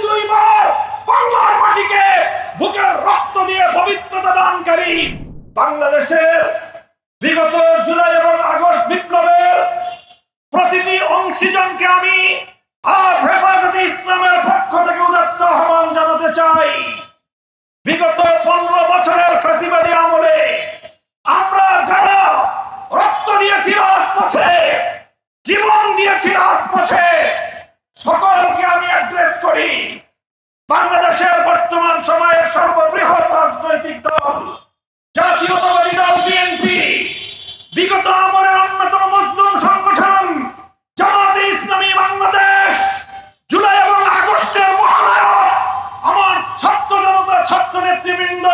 দুইবার বাংলার মাটিকে বুকের রক্ত দিয়ে পবিত্রতা দানকারী বাংলাদেশের বিগত জুলাই এবং আগস্ট বিপ্লবের প্রতিটি অংশীজনকে আমি আজ হেফাজতে ইসলামের পক্ষ থেকে উদাত্ত আহ্বান জানাতে চাই। বিগত 15 বছরের ফ্যাসিবাদী আমলে আমরা যারা রক্ত দিয়েছি রাজপথে, জীবন দিয়েছি রাজপথে, সকলকে আমি অ্যাড্রেস করি। বাংলাদেশের বর্তমান সময়ের সর্ববৃহৎ রাজনৈতিক দল জাতীয়তাবাদী দল বিএনপি, বিগত আমলের অন্যতম মজলুম সংগঠন জামাতে ইসলামী বাংলাদেশ, জুলাই এবং আগস্টের মহানায়ক আমার ছাত্র জনতা, ছাত্র নেতৃবৃন্দ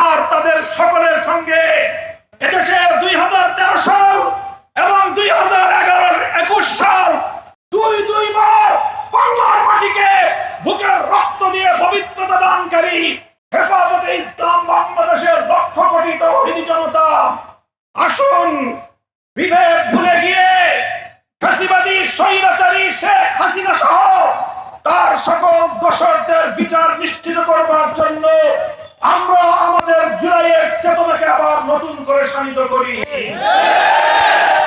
আর তাদের সকলের সঙ্গে এদেশের 2013 সাল এবং 2021 সাল দুইবার বাংলার মাটিকে বুকের রক্ত দিয়ে পবিত্রতা দানকারী হেফাজতে ইসলাম বাংলাদেশের লক্ষ কোটি তৌহিদি জনতা, আসুন বিভেদ ভুলে গিয়ে ফ্যাসিবাদী স্বৈরাচারী শেখ হাসিনা সহ তার সকল দোষরদের বিচার নিশ্চিত করবার জন্য আমরা আমাদের জুলাইয়ের চেতনাকে আবার নতুন করে শানিত করি।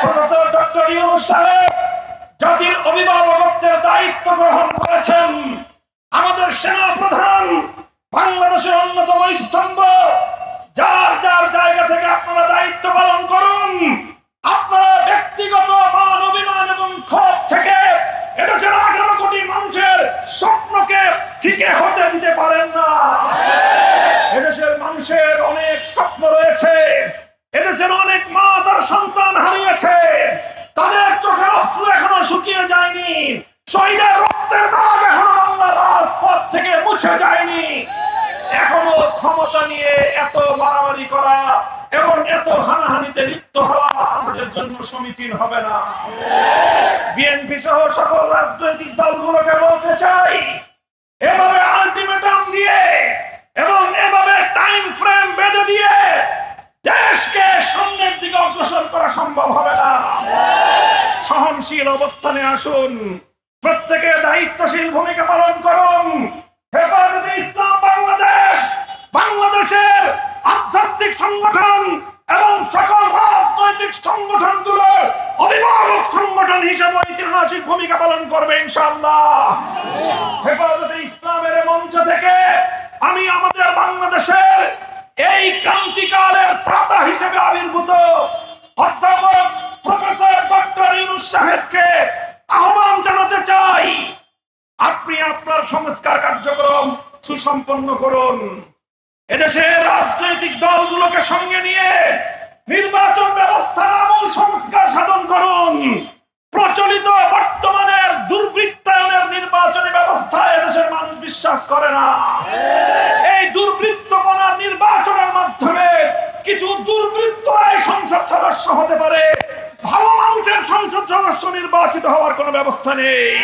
প্রফেসর ডক্টর ইউনূস সাহেব জাতির অভিভাবকত্বের দায়িত্ব গ্রহণ করেছেন। আমাদের সেনা প্রধান বাংলাদেশের অন্যতম স্তম্ভ, যার যার জায়গা থেকে আপনারা দায়িত্ব পালন করুন। আপনারা ব্যক্তিগত মান অভিমান এবং ক্ষোভ থেকে এদেশের 18 কোটি মানুষের স্বপ্নকে ফিকে হতে দিতে পারেন না। এদেশের মানুষের অনেক স্বপ্ন রয়েছে, এদেশের অনেক মা তার সন্তান হারিয়েছে, তাদের চোখের অশ্রু এখনো শুকিয়ে যায়নি, শহীদের রক্তের দাগ এখনো বাংলার রাজপথ থেকে মুছে যায়নি। এখনো ক্ষমতা নিয়ে এত মারামারি করা এবং এত হানাহানিতে লিপ্ত হওয়া আমাদের জন্য সমীচীন হবে না। বিএনপি সহ সকল রাজনৈতিক দলগুলোকে বলতে চাই, এভাবে আলটিমেটাম দিয়ে এবং এভাবে টাইম ফ্রেম বেঁধে দিয়ে দেশকে সামনের দিকে অগ্রসর করা সম্ভব হবে না। সহনশীল অবস্থানে আসুন, প্রত্যেকে দায়িত্বশীল ভূমিকা পালন করুন। হেফাজতে ইসলাম বাংলাদেশ বাংলাদেশের আধ্যাত্মিক সংগঠন এবং সকল রাজনৈতিক সংগঠনগুলোর অভিভাবক সংগঠন হিসেবে ঐতিহাসিক ভূমিকা পালন করবে ইনশাআল্লাহ। হেফাজতে ইসলামের মঞ্চ থেকে আমি আমাদের বাংলাদেশের এই ক্রান্তিকালের ত্রাতা হিসেবে আবির্ভূত অধ্যাপক প্রফেসর ডক্টর ইউনূস সাহেবকে আহ্বান জানাতে চাই, আপনি আপনার সংস্কার কার্যক্রম সুসম্পন্ন করুন। এদেশের রাজনৈতিক দলগুলোকে সঙ্গে নিয়ে নির্বাচন ব্যবস্থার আমূল সংস্কার সাধন করুন। প্রচলিত বর্তমানের দুর্বৃত্তায়নের নির্বাচনী ব্যবস্থায় এদেশের মানুষ বিশ্বাস করে না। এই দুর্বৃত্তপনার নির্বাচনের মাধ্যমে কিছু দুর্বৃত্তরাই সংসদ সদস্য হতে পারে, ভালো মানুষের সংসদ সদস্য নির্বাচিত হওয়ার কোনো ব্যবস্থা নেই।